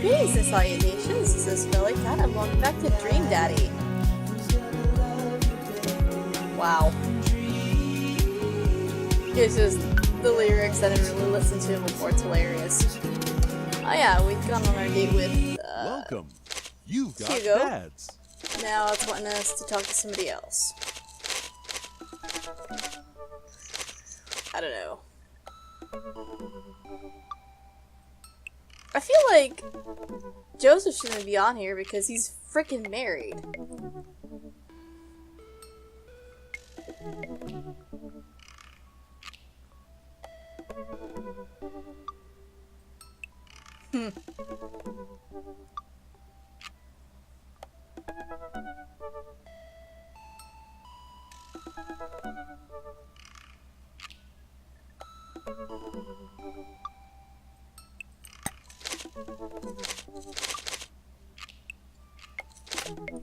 Greetings and salutations, this is Philly Cat, and welcome back to Dream Daddy. Wow. It's just the lyrics I didn't really listen to before, it's hilarious. Oh yeah, we've gone on our date with, Welcome. You've got Hugo. dads. Now it's wanting us to talk to somebody else. I don't know. I feel like Joseph shouldn't be on here because he's freaking married.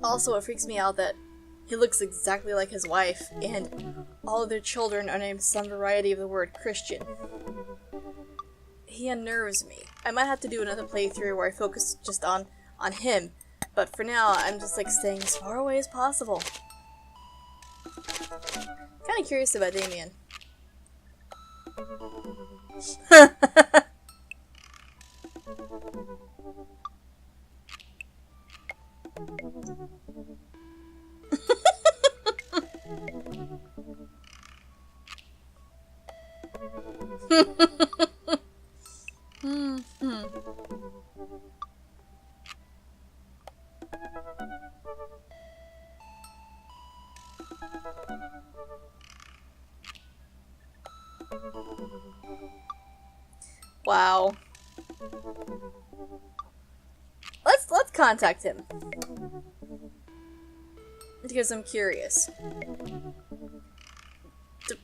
Also, it freaks me out that he looks exactly like his wife, and all of their children are named some variety of the word Christian. He unnerves me. I might have to do another playthrough where I focus just on him, but for now, I'm just like staying as far away as possible. Kinda curious about Damien. Wow. Let's contact him. Because I'm curious.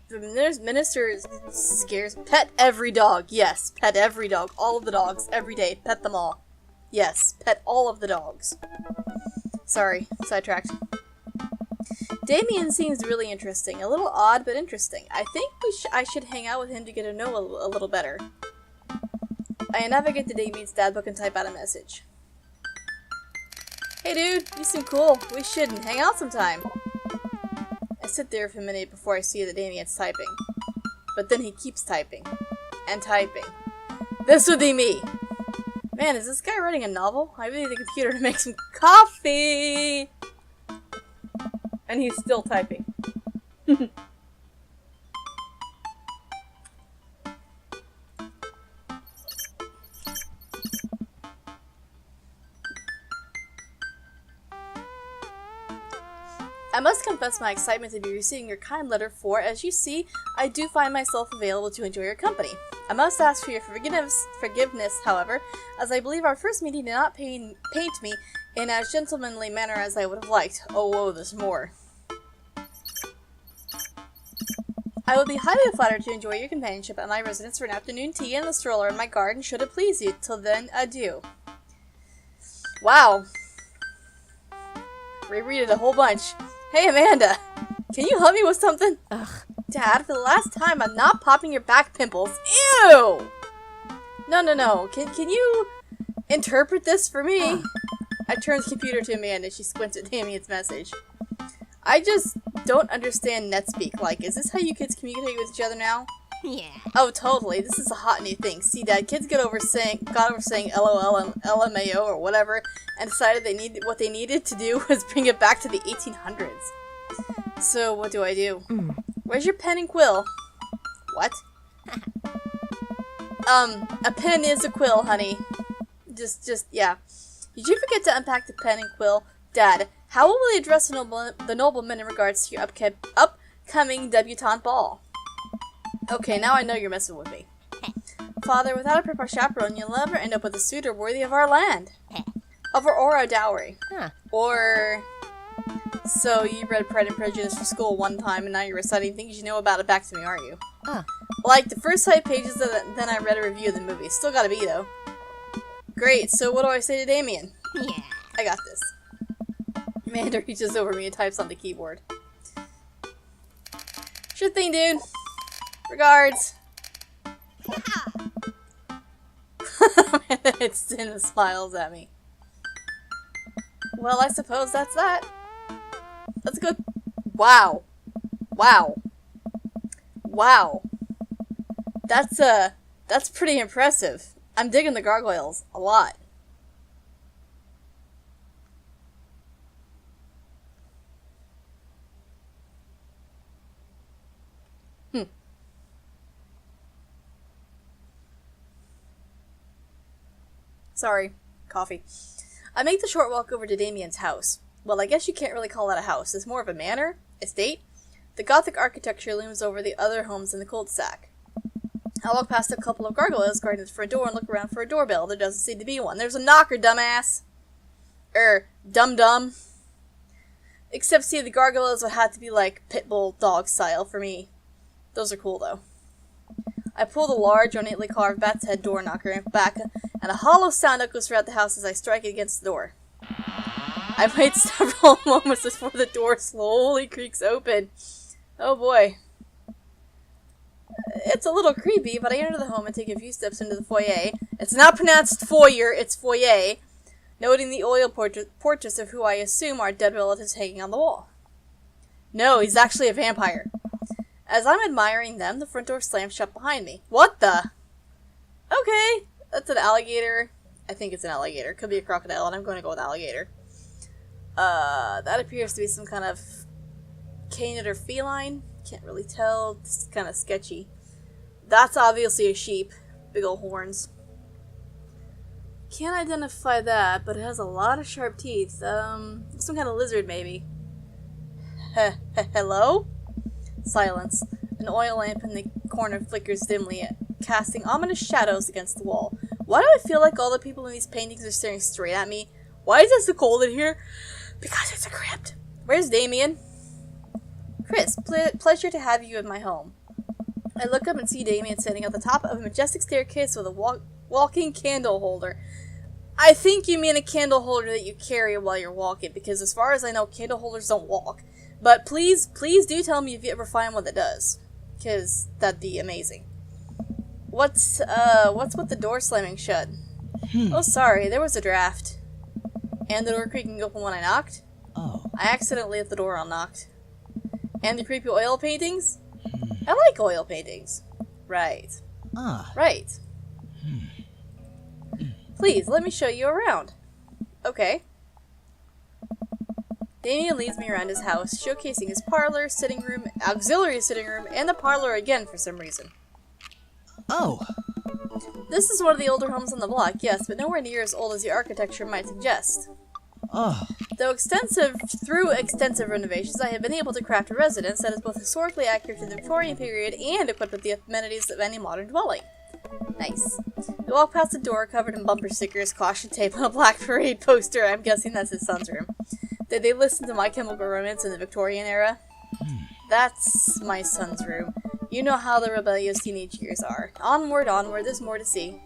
The minister scares. Pet every dog. Yes, pet every dog. All of the dogs. Every day. Pet them all. Yes, pet all of the dogs. Sorry, sidetracked. Damien seems really interesting. A little odd, but interesting. I think I should hang out with him to get to know a little better. I navigate to Damien's dad book and type out a message. Hey dude, you seem cool. We should hang out sometime. I sit there for a minute before I see that Damien's typing. But then he keeps typing. And typing. This would be me. Man, is this guy writing a novel? I really need the computer to make some coffee! And he's still typing. I must confess my excitement to be receiving your kind letter, for, as you see, I do find myself available to enjoy your company. I must ask for your forgiveness, however, as I believe our first meeting did not paint me in as gentlemanly manner as I would have liked. Oh, whoa, there's more. I would be highly flattered to enjoy your companionship at my residence for an afternoon tea and a stroller in my garden, should it please you. Till then, adieu. Wow. Reread it a whole bunch. Hey, Amanda, can you help me with something? Ugh. Dad, for the last time, I'm not popping your back pimples. Ew! No. Can you interpret this for me? I turn the computer to Amanda. She squints at Damien's message. I just don't understand NetSpeak. Like, is this how you kids communicate with each other now? Yeah. Oh, totally. This is a hot new thing. See, Dad, kids got over saying LOL and LMAO or whatever, and decided what they needed to do was bring it back to the 1800s. So, what do I do? Where's your pen and quill? What? A pen is a quill, honey. Yeah. Did you forget to unpack the pen and quill? Dad, how will we address the nobleman in regards to your upcoming debutante ball? Okay, now I know you're messing with me. Father, without a proper chaperone, you'll never end up with a suitor worthy of our land. Of our dowry. Huh. Or... So, you read Pride and Prejudice for school one time, and now you're reciting things you know about it back to me, aren't you? Like, the first 5 pages, then I read a review of the movie. Still gotta be, though. Great, so what do I say to Damien? Yeah. I got this. Amanda reaches over me and types on the keyboard. Sure thing, dude. Regards. And then it smiles at me. Well, I suppose that's that. Let's go. Wow. Wow. Wow. That's pretty impressive. I'm digging the gargoyles a lot. Sorry. Coffee. I make the short walk over to Damien's house. Well, I guess you can't really call that a house. It's more of a manor? Estate? The Gothic architecture looms over the other homes in the cul-de-sac. I walk past a couple of gargoyles guarding the front door and look around for a doorbell. There doesn't seem to be one. There's a knocker, dumbass! Dum-dum. Except, see, the gargoyles would have to be like pitbull dog style for me. Those are cool, though. I pull the large, ornately carved bat's head door knocker back, and a hollow sound echoes throughout the house as I strike it against the door. I wait several moments before the door slowly creaks open. Oh boy. It's a little creepy, but I enter the home and take a few steps into the foyer. It's not pronounced foyer, it's foyer, noting the oil portraits of who I assume are dead relatives hanging on the wall. No, he's actually a vampire. As I'm admiring them, the front door slams shut behind me. What the? Okay, that's an alligator. I think it's an alligator. Could be a crocodile, and I'm going to go with alligator. That appears to be some kind of canid or feline. Can't really tell. It's kind of sketchy. That's obviously a sheep. Big ol' horns. Can't identify that, but it has a lot of sharp teeth. Some kind of lizard, maybe. Hello? Silence. An oil lamp in the corner flickers dimly, casting ominous shadows against the wall. Why do I feel like all the people in these paintings are staring straight at me? Why is it so cold in here? Because it's a crypt. Where's Damien? Chris, pleasure to have you in my home. I look up and see Damien sitting at the top of a majestic staircase with a walking candle holder. I think you mean a candle holder that you carry while you're walking, because as far as I know, candle holders don't walk. But please do tell me if you ever find one that does, because that'd be amazing. What's with the door slamming shut? Oh, sorry, there was a draft. And the door creaking open when I knocked? Oh. I accidentally left the door unlocked. And the creepy oil paintings? I like oil paintings. Right. Ah. Right. Please, let me show you around. Okay. Damien leads me around his house, showcasing his parlor, sitting room, auxiliary sitting room, and the parlor again for some reason. Oh. This is one of the older homes on the block, yes, but nowhere near as old as the architecture might suggest. Oh. Through extensive renovations, I have been able to craft a residence that is both historically accurate to the Victorian period and equipped with the amenities of any modern dwelling. Nice. We walk past the door covered in bumper stickers, caution tape, and a Black Parade poster. I'm guessing that's his son's room. Did they listen to My Chemical Romance in the Victorian era? That's my son's room. You know how the rebellious teenage years are. Onward, onward, there's more to see.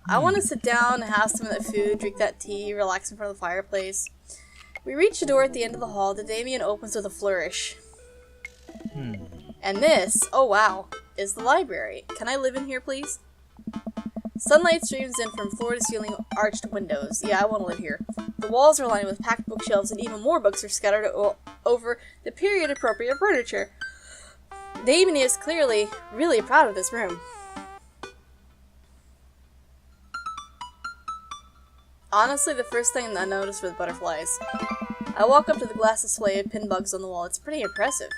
I want to sit down and have some of that food, drink that tea, relax in front of the fireplace. We reach the door at the end of the hall that Damien opens with a flourish. And this, oh wow, is the library. Can I live in here, please? Sunlight streams in from floor-to-ceiling arched windows. Yeah, I want to live here. The walls are lined with packed bookshelves, and even more books are scattered over the period-appropriate furniture. Damien is clearly really proud of this room. Honestly, the first thing I noticed were the butterflies. I walk up to the glass display of pin bugs on the wall. It's pretty impressive.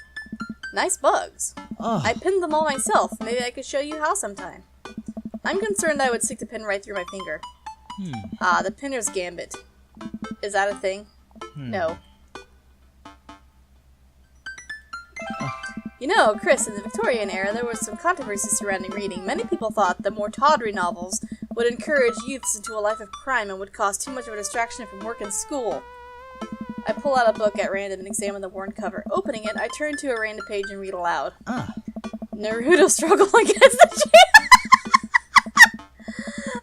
Nice bugs. Oh. I pinned them all myself. Maybe I could show you how sometime. I'm concerned I would stick the pin right through my finger. The pinner's gambit. Is that a thing? No. You know, Chris, in the Victorian era, there was some controversy surrounding reading. Many people thought the more tawdry novels would encourage youths into a life of crime and would cause too much of a distraction from work and school. I pull out a book at random and examine the worn cover. Opening it, I turn to a random page and read aloud. Naruto struggle against the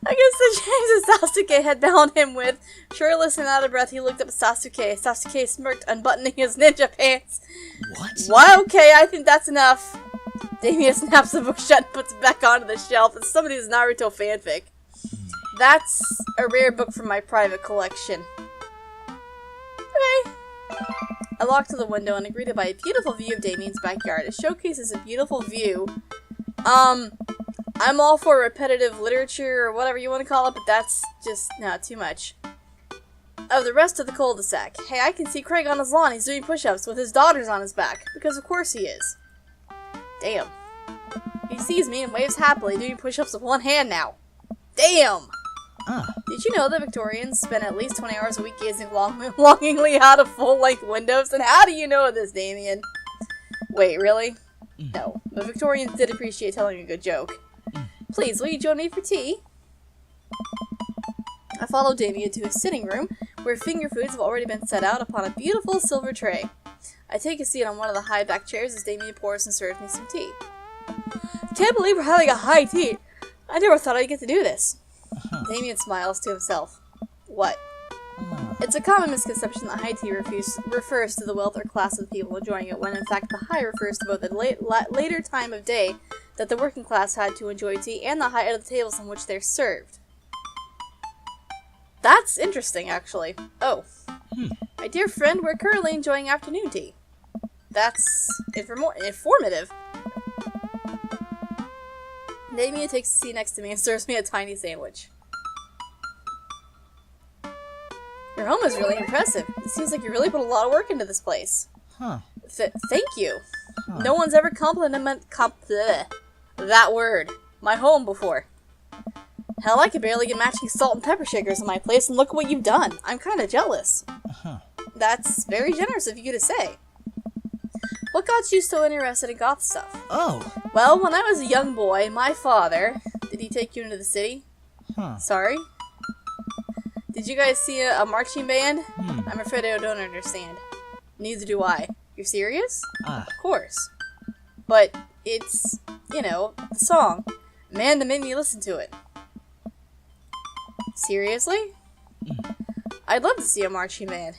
against the chains that Sasuke had bound him with. Shirtless and out of breath, he looked up at Sasuke. Sasuke smirked, unbuttoning his ninja pants. What? Why? Okay, I think that's enough. Damien snaps the book shut and puts it back onto the shelf. It's somebody's Naruto fanfic. That's a rare book from my private collection. Okay. I walk to the window and am greeted by a beautiful view of Damien's backyard. It showcases a beautiful view. I'm all for repetitive literature or whatever you want to call it, but that's just, no, too much. Of the rest of the cul-de-sac. Hey, I can see Craig on his lawn. He's doing push-ups with his daughters on his back. Because of course he is. Damn. He sees me and waves happily, doing push-ups with one hand now. Damn! Did you know that Victorians spend at least 20 hours a week gazing longingly out of full-length windows? And how do you know this, Damien? Wait, really? No. But Victorians did appreciate telling a good joke. Please, will you join me for tea? I follow Damien to his sitting room, where finger foods have already been set out upon a beautiful silver tray. I take a seat on one of the high-back chairs as Damien pours and serves me some tea. Can't believe we're having a high tea. I never thought I'd get to do this. Damien smiles to himself. What? It's a common misconception that high tea refers to the wealth or class of the people enjoying it, when in fact the high refers to both the later time of day that the working class had to enjoy tea and the height of the tables on which they're served. That's interesting, actually. Oh. My dear friend, we're currently enjoying afternoon tea. That's informative. Damien takes a seat next to me and serves me a tiny sandwich. Your home is really impressive. It seems like you really put a lot of work into this place. Thank you. No one's ever complimented that word, my home, before. Hell, I could barely get matching salt and pepper shakers in my place, and look what you've done. I'm kind of jealous. That's very generous of you to say. What got you so interested in goth stuff? Oh. Well, when I was a young boy, my father... Did he take you into the city? Sorry? Did you guys see a marching band? I'm afraid I don't understand. Neither do I. You're serious? Of course. But it's, you know, the song. Amanda made me listen to it. Seriously? I'd love to see a marching band.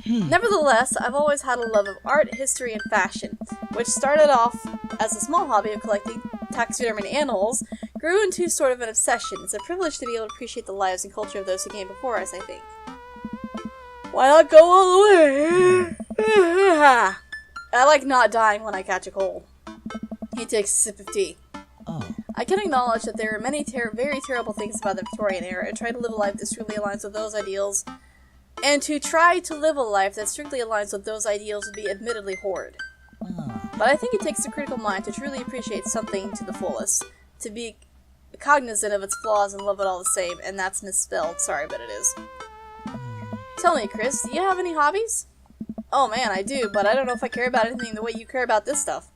Nevertheless, I've always had a love of art, history, and fashion, which started off as a small hobby of collecting taxidermied animals, grew into sort of an obsession. It's a privilege to be able to appreciate the lives and culture of those who came before us, I think. Why not go all the way? I like not dying when I catch a cold. He takes a sip of tea. I can acknowledge that there are many very terrible things about the Victorian era, and try to live a life that strictly aligns with those ideals. And to try to live a life that strictly aligns with those ideals would be admittedly horrid. But I think it takes a critical mind to truly appreciate something to the fullest, to be cognizant of its flaws and love it all the same, and that's misspelled, sorry, but it is. Tell me, Chris, do you have any hobbies? Oh man, I do, but I don't know if I care about anything the way you care about this stuff.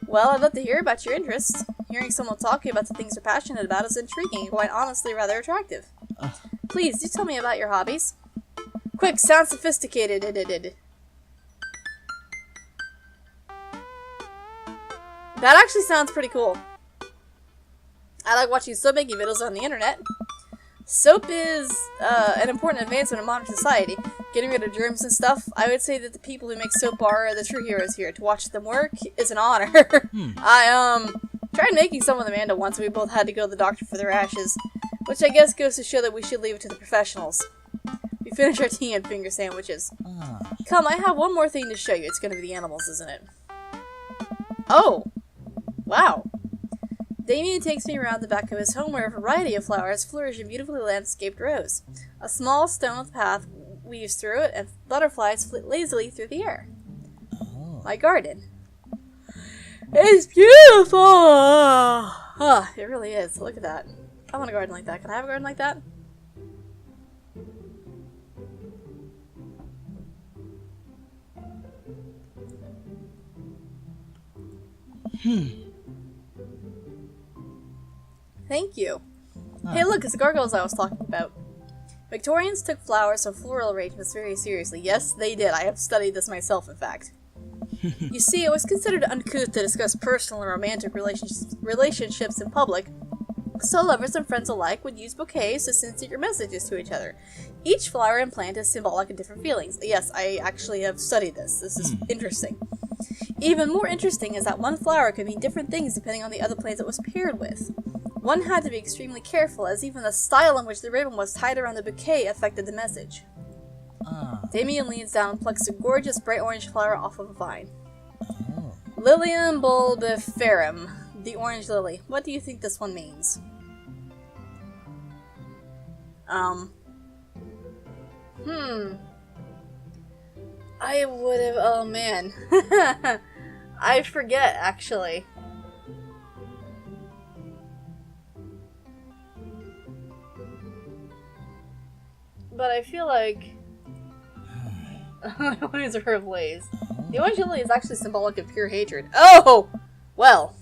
Well, I'd love to hear about your interests. Hearing someone talking about the things they're passionate about is intriguing and quite honestly rather attractive. Please, do tell me about your hobbies. Quick, sound sophisticated. That actually sounds pretty cool. I like watching soap making videos on the internet. Soap is an important advancement in modern society. Getting rid of germs and stuff. I would say that the people who make soap are the true heroes here. To watch them work is an honor. I tried making some with Amanda once, and we both had to go to the doctor for their ashes. Which I guess goes to show that we should leave it to the professionals. We finish our tea and finger sandwiches. Come, I have one more thing to show you. It's gonna be the animals, isn't it? Oh! Wow. Damien takes me around the back of his home where a variety of flowers flourish in beautifully landscaped rows. A small stone path weaves through it, and butterflies flit lazily through the air. My garden. It's beautiful! It really is. Look at that. I want a garden like that. Can I have a garden like that? Thank you. Hey look, it's the gargoyles I was talking about. Victorians took flowers and floral arrangements very seriously. Yes, they did. I have studied this myself, in fact. You see, it was considered uncouth to discuss personal and romantic relationships in public, so lovers and friends alike would use bouquets to send secret messages to each other. Each flower and plant is symbolic of different feelings. Yes, I actually have studied this. This is interesting. Even more interesting is that one flower could mean different things depending on the other plants it was paired with. One had to be extremely careful, as even the style in which the ribbon was tied around the bouquet affected the message. Damien leans down and plucks a gorgeous bright orange flower off of a vine. Oh. Lilium bulbiferum, the orange lily. What do you think this one means? I would have. Oh man. I forget, actually. But I feel like. Always are ablaze. The orange lily is actually symbolic of pure hatred. Oh! Well.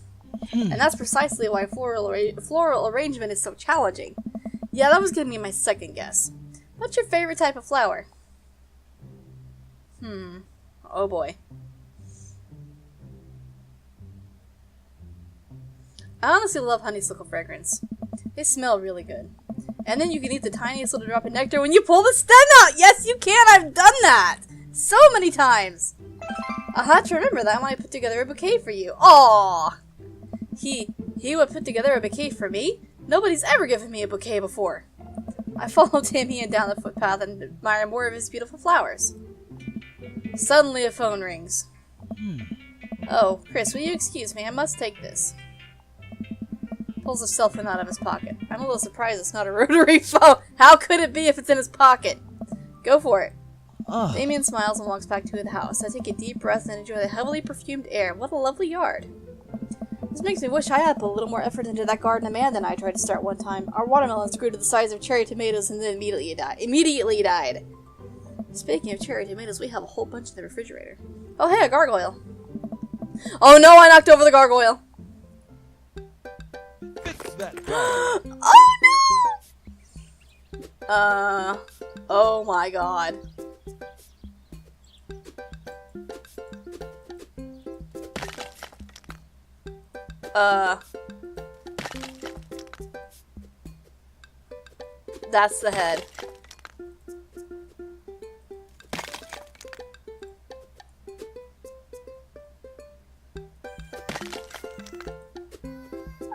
And that's precisely why floral arrangement is so challenging. Yeah, that was gonna be my second guess. What's your favorite type of flower? Oh boy. I honestly love honeysuckle fragrance. They smell really good. And then you can eat the tiniest little drop of nectar when you pull the stem out! Yes, you can! I've done that! So many times! I'll have to remember that when I put together a bouquet for you. Aww! He would put together a bouquet for me? Nobody's ever given me a bouquet before. I follow Damien down the footpath and admire more of his beautiful flowers. Suddenly a phone rings. Oh, Chris, will you excuse me? I must take this. Pulls a cell phone out of his pocket. I'm a little surprised it's not a rotary phone. How could it be if it's in his pocket? Go for it. Oh. Damien smiles and walks back to the house. I take a deep breath and enjoy the heavily perfumed air. What a lovely yard. This makes me wish I had put a little more effort into that garden Amanda and I tried to start one time. Our watermelons grew to the size of cherry tomatoes and then immediately died. Speaking of cherry tomatoes, we have a whole bunch in the refrigerator. Oh hey, a gargoyle. Oh no, I knocked over the gargoyle. Fix that dog. Oh no! Oh my god. That's the head.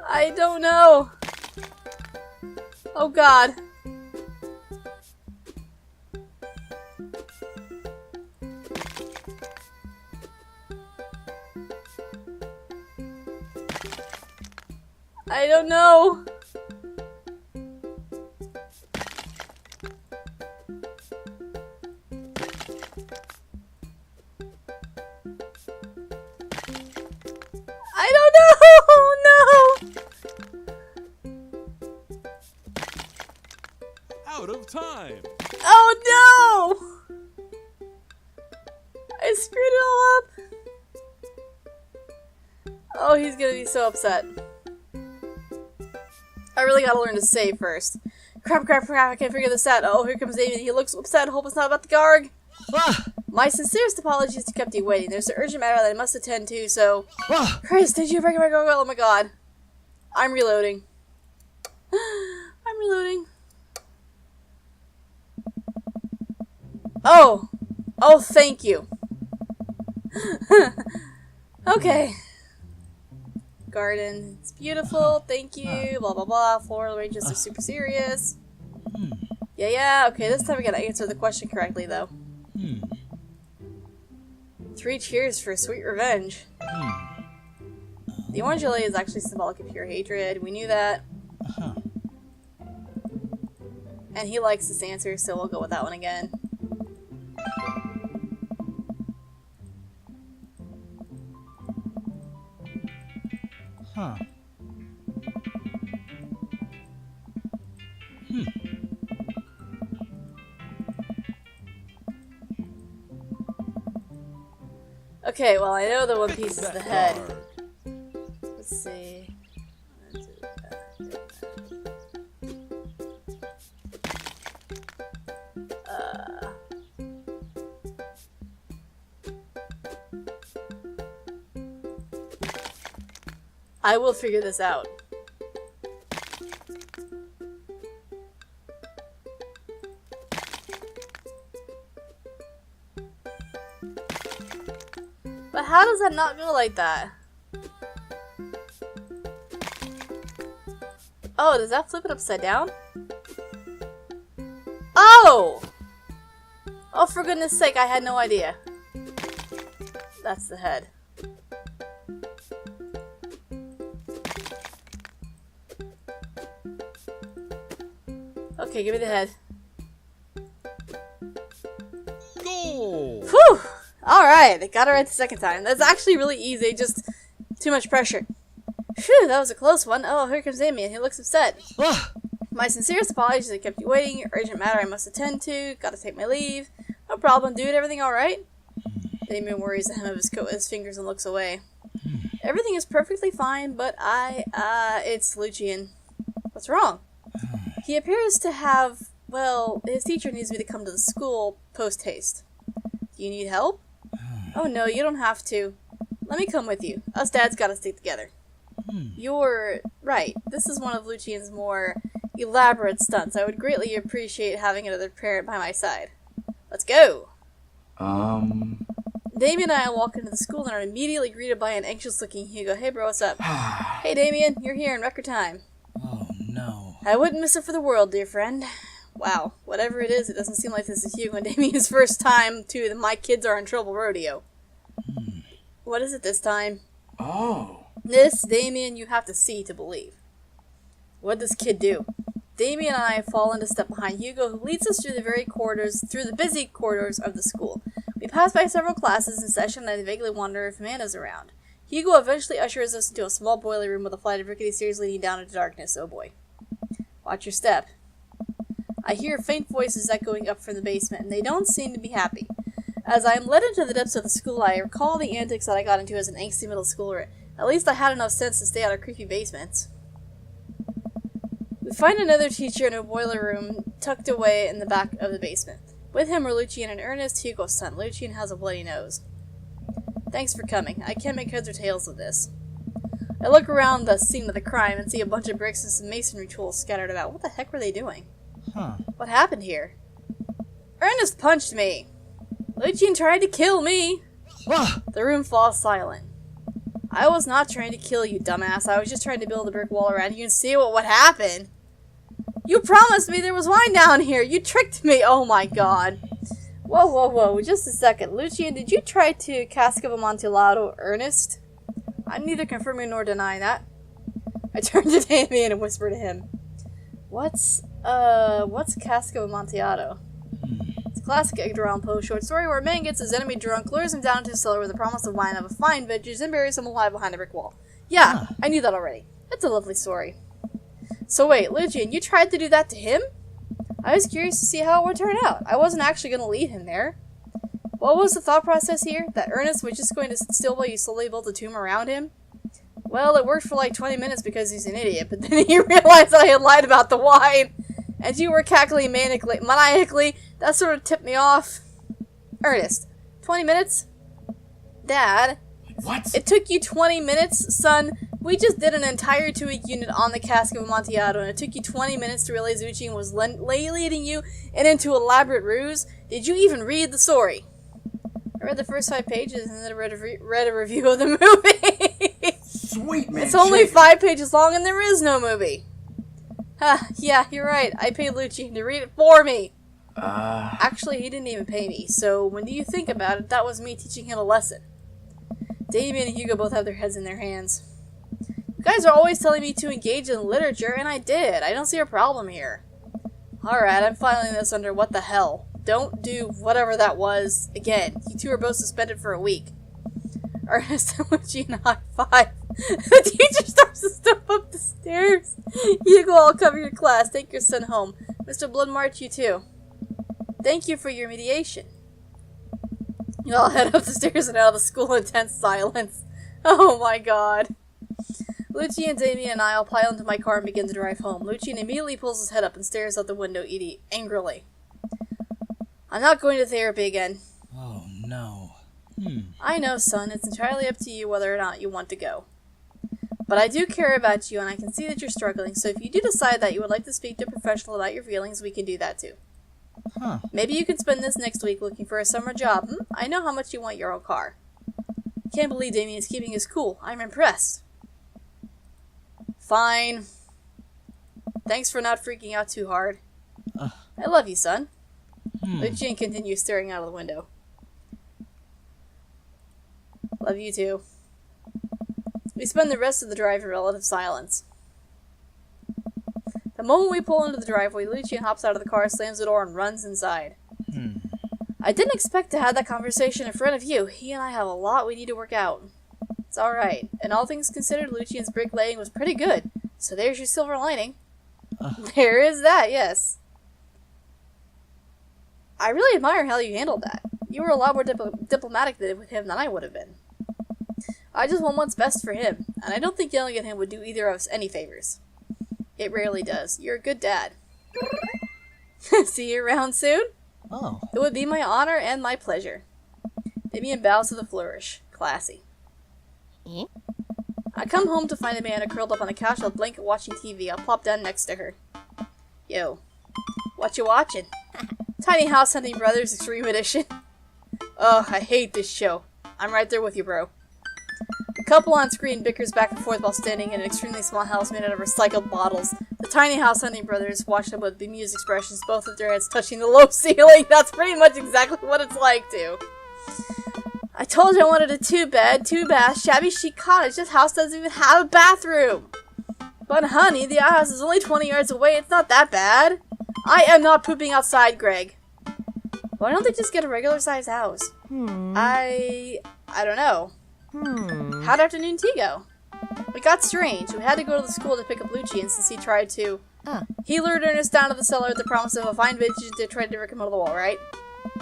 I don't know. Oh god. I don't know. I don't know. No. Out of time. Oh no! I screwed it all up. Oh, he's gonna be so upset. I really gotta learn to save first. Crap, I can't figure this out. Oh, here comes David. He looks upset. Hope it's not about the Garg. Ah. My sincerest apologies to kept you waiting. There's an urgent matter that I must attend to, so... Ah. Chris, did you break my gargoyle? Oh my god. I'm reloading. I'm reloading. Oh! Oh, thank you. Okay. Garden. It's beautiful. Thank you. Blah, blah, blah. Floral arrangements are super serious. Yeah. Okay, this time we gotta answer the question correctly, though. 3 cheers for sweet revenge. The orange lily is actually symbolic of pure hatred. We knew that. And he likes this answer, so we'll go with that one again. Huh. Okay, well, I know the one piece is That the head. dog. Let's see. I will figure this out. But how does that not go like that? Oh, does that flip it upside down? Oh! Oh, for goodness sake, I had no idea. That's the head. Okay, give me the head. Goal! Whew! Alright, I got it right the second time. That's actually really easy, just too much pressure. Phew, that was a close one. Oh, here comes Damien. He looks upset. Ah! My sincerest apologies I kept you waiting. Urgent matter I must attend to. Gotta take my leave. No problem, dude. Everything alright? Damien worries the hem of his coat with his fingers and looks away. Everything is perfectly fine, but it's Lucian. What's wrong? He appears to have, well, his teacher needs me to come to the school post-haste. Do you need help? Oh no, you don't have to. Let me come with you. Us dads gotta stick together. You're right. This is one of Lucian's more elaborate stunts. I would greatly appreciate having another parent by my side. Let's go! Damien and I walk into the school and are immediately greeted by an anxious-looking Hugo. Hey bro, what's up? Hey Damien, you're here in record time. Oh no. I wouldn't miss it for the world, dear friend. Wow, whatever it is, it doesn't seem like this is Hugo and Damien's first time to the My Kids Are in Trouble rodeo. What is it this time? Oh. This, Damien, you have to see to believe. What does kid do? Damien and I fall into step behind Hugo, who leads us through the busy corridors of the school. We pass by several classes in session, and I vaguely wonder if Amanda's around. Hugo eventually ushers us into a small boiler room with a flight of rickety stairs leading down into darkness. Oh boy. Watch your step. I hear faint voices echoing up from the basement, and they don't seem to be happy. As I am led into the depths of the school, I recall the antics that I got into as an angsty middle schooler. At least I had enough sense to stay out of creepy basements. We find another teacher in a boiler room tucked away in the back of the basement. With him are Lucian and Ernest, Hugo's son. Lucian has a bloody nose. Thanks for coming. I can't make heads or tails of this. I look around the scene of the crime and see a bunch of bricks and some masonry tools scattered about. What the heck were they doing? Huh. What happened here? Ernest punched me! Lucian tried to kill me! Ah! The room falls silent. I was not trying to kill you, dumbass. I was just trying to build a brick wall around you and see what would happen. You promised me there was wine down here! You tricked me! Oh my god. Whoa, whoa, whoa. Just a second. Lucian, did you try to Cask of Amontillado Ernest? I'm neither confirming nor denying that. I turned to Damien and whispered to him. What's Cask of Amontillado? It's a classic Edgar Allan Poe short story where a man gets his enemy drunk, lures him down into a cellar with the promise of wine of a fine vintage, and buries him alive behind a brick wall. Yeah, I knew that already. It's a lovely story. So wait, Lucian, you tried to do that to him? I was curious to see how it would turn out. I wasn't actually going to lead him there. What was the thought process here? That Ernest was just going to sit still while you slowly built a tomb around him? Well, it worked for like 20 minutes because he's an idiot, but then he realized that I had lied about the wine, and you were cackling maniacally. That sort of tipped me off. Ernest, 20 minutes? Dad, What? it took you 20 minutes, son? We just did an entire 2-week unit on the Cask of Amontillado, and it took you 20 minutes to realize Lucian was leading you into elaborate ruse? Did you even read the story? I read the first 5 pages and then read a review of the movie. Sweet man. It's only shake. 5 pages long and there is no movie. Yeah, you're right. I paid Lucian to read it for me. Actually, he didn't even pay me, so when you think about it, that was me teaching him a lesson. Damien and Hugo both have their heads in their hands. You guys are always telling me to engage in literature, and I did. I don't see a problem here. Alright, I'm filing this under what the hell. Don't do whatever that was again. You two are both suspended for a week. Ernest and Lucian high five. The teacher starts to step up the stairs. Hugo, I'll cover your class. Take your son home. Mr. Bloodmarch, you too. Thank you for your mediation. You all head up the stairs and out of the school in tense silence. Oh my god. Lucian, Damien, and I all pile into my car and begin to drive home. Lucian immediately pulls his head up and stares out the window, angrily. I'm not going to therapy again. Oh no. I know, son. It's entirely up to you whether or not you want to go. But I do care about you, and I can see that you're struggling, so if you do decide that you would like to speak to a professional about your feelings, we can do that too. Huh. Maybe you can spend this next week looking for a summer job. I know how much you want your own car. Can't believe Damien is keeping his cool. I'm impressed. Fine. Thanks for not freaking out too hard. I love you, son. Lucien continues staring out of the window. Love you too. We spend the rest of the drive in relative silence. The moment we pull into the driveway, Lucien hops out of the car, slams the door, and runs inside. I didn't expect to have that conversation in front of you. He and I have a lot we need to work out. It's alright. And all things considered, Lucien's bricklaying was pretty good. So there's your silver lining. There is that, yes. I really admire how you handled that. You were a lot more diplomatic with him than I would have been. I just want what's best for him, and I don't think yelling at him would do either of us any favors. It rarely does. You're a good dad. See you around soon? Oh. It would be my honor and my pleasure. Damien bows with a flourish. Classy. I come home to find Amanda curled up on the couch with a blanket watching TV. I'll plop down next to her. Yo. What you watching? Tiny House Hunting Brothers Extreme Edition. Ugh, I hate this show. I'm right there with you, bro. The couple on screen bickers back and forth while standing in an extremely small house made out of recycled bottles. The Tiny House Hunting Brothers watch them with bemused expressions, both of their heads touching the low ceiling. That's pretty much exactly what it's like, too. I told you I wanted a 2-bed, 2-bath, shabby chic cottage. This house doesn't even have a bathroom. But honey, the outhouse is only 20 yards away. It's not that bad. I am not pooping outside, Greg. Why don't they just get a regular-sized house? I don't know. How'd afternoon tea go? It got strange. We had to go to the school to pick up Lucien since he tried to. He lured Ernest down to the cellar with the promise of a fine vintage to try to rip him out of the wall, right?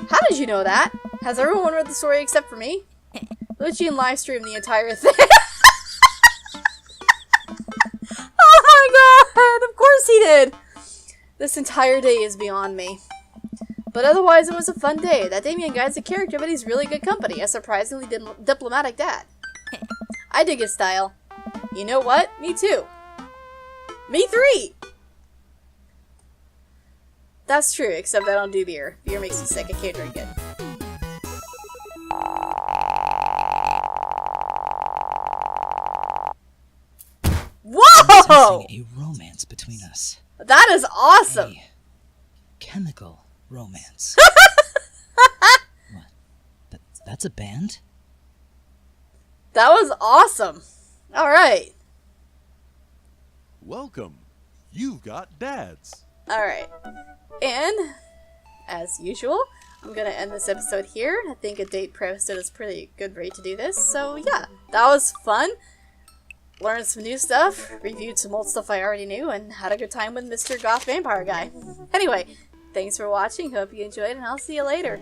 How did you know that? Has everyone read the story except for me? Lucien live-streamed the entire thing. Oh my god! Of course he did! This entire day is beyond me. But otherwise, it was a fun day. That Damien guy's a character, but he's really good company. A surprisingly diplomatic dad. I dig his style. You know what? Me too. Me 3! That's true, except I don't do beer. Beer makes me sick. I can't drink it. Whoa! Sensing a romance between us. That is awesome! A chemical romance. What? That's a band? That was awesome. Alright. Welcome. You've got dads. Alright. And, as usual, I'm gonna end this episode here. I think a date per episode is pretty good rate to do this. So yeah, that was fun. Learned some new stuff, reviewed some old stuff I already knew, and had a good time with Mr. Goth Vampire Guy. Anyway, thanks for watching, hope you enjoyed, and I'll see you later.